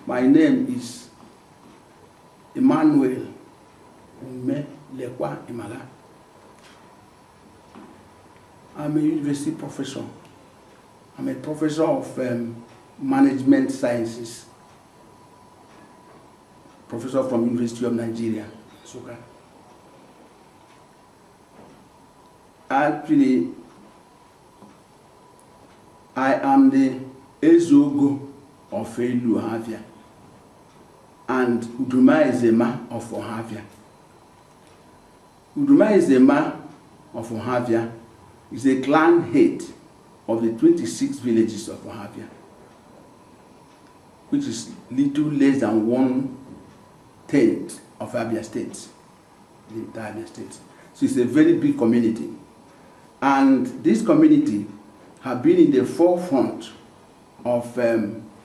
My name is Emmanuel Ume L. Imaga. I'm a university professor. I'm a professor of management sciences. Professor from University of Nigeria, Suka. Actually, I am the Ezieogo of Elu Ohafia and Udumaeze of Ohafia. Udumaeze of Ohafia is a clan head of the 26 villages of Ohafia, which is little less than 1/10 of Abia State, the entire Abia State. So it's a very big community. And this community have been in the forefront of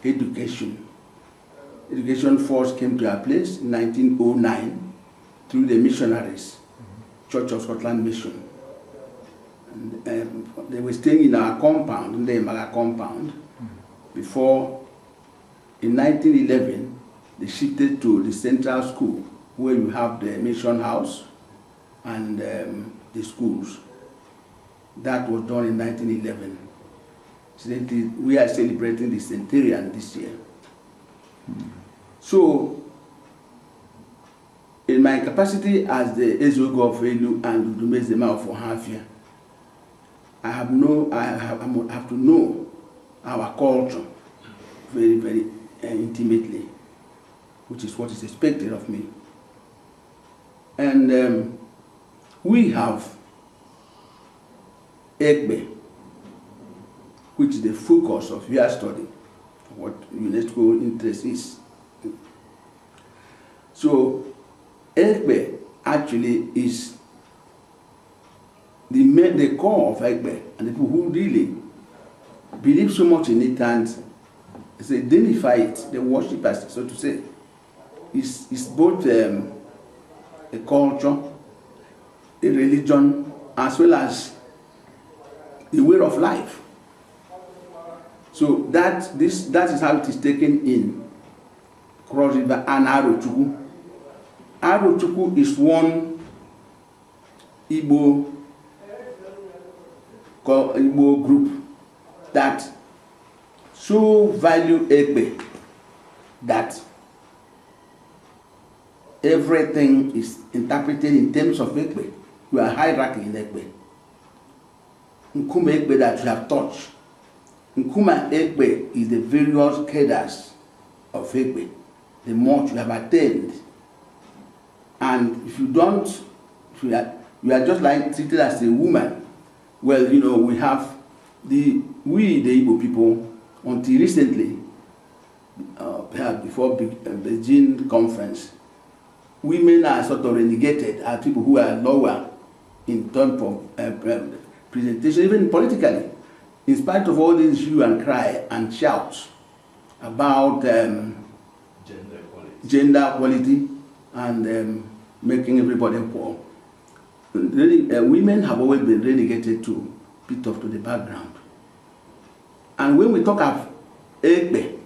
education. Education first came to our place in 1909 through the missionaries, Church of Scotland Mission. And they were staying in our compound, in the Imaga compound, before in 1911 they shifted to the central school where you have the mission house and the schools. That was done in 1911. We are celebrating the centenarian this year. So, in my capacity as the Ezieogo of Elu and Udumaeze of Ohafia, I have to know our culture very, very intimately, which is what is expected of me. And we have Egbe, which is the focus of your study, what UNESCO interest is. So, Egbe actually is the core of Egbe, and the people who really believe so much in it and identify it, they worship as, so to say. It's both a culture, a religion, as well as the way of life. So that is how it is taken in Cross River and Arochukwu. Arochukwu is one Igbo group that so value Egbe that everything is interpreted in terms of Egbe. We are hierarchy in Egbe. Nkuma Egbe that you have touched. Nkuma Egbe is the various cadres of Egbe, the much you have attained. And if you don't, if you are just like treated as a woman, well, you know, we have the Igbo people, until recently, perhaps before Beijing conference, women are sort of relegated as people who are lower in terms of presentation, even politically, in spite of all this hue and cry and shouts about gender equality and making everybody equal. Really, women have always been relegated to a bit of to the background. And when we talk of Egbe,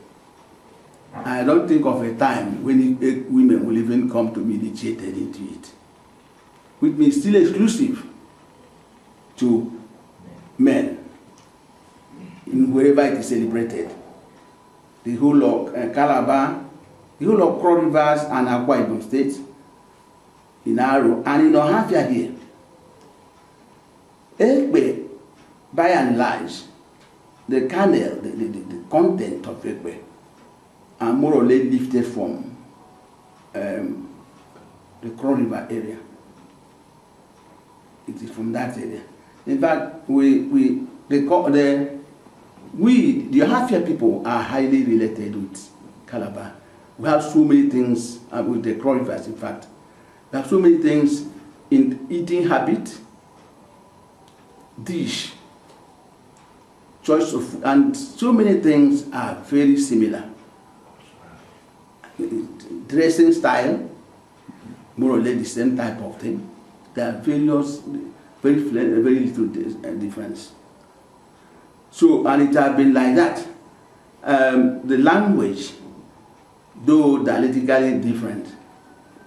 I don't think of a time when women will even come to be initiated into it, which means still exclusive to men in wherever it is celebrated. The whole of Calabar, the whole of Cross Rivers and Akwa Ibom State, in Aro, and in Ohafia here. Egbe, by and large, the kernel, the content of Egbe are more or less lifted from the Cross River area. It is from that area. In fact, the Ohafia people are highly related with Calabar. We have so many things with the Cross Rivers, in fact. We have so many things in eating habit, dish, choice of food, and so many things are very similar. Dressing style, more or less the same type of thing. There are various, very little difference. So, and it has been like that. The language though dialectically different,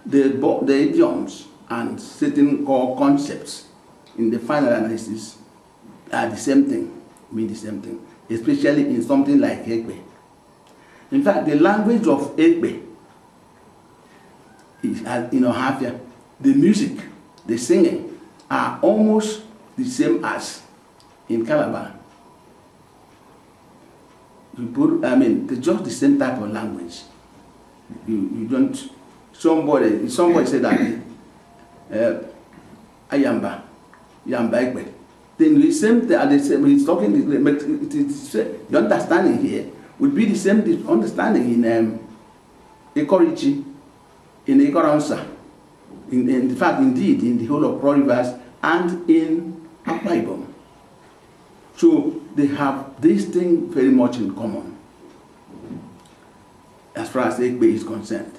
the idioms and certain core concepts in the final analysis are the same thing, mean the same thing, especially in something like Ekpe. In fact, the language of Ekpe is, in Ohafia, the music, the singing are almost the same as in Calabar. They're just the same type of language. You don't. Somebody said that Ayamba, Yamba Ekpe. Then the same he's talking. The understanding here would be the same understanding in Ekorichi, in Ikoransa, in fact, indeed, in the whole of Pro Rivers and in Akwa Ibom. So they have this thing very much in common as far as Ekpe is concerned.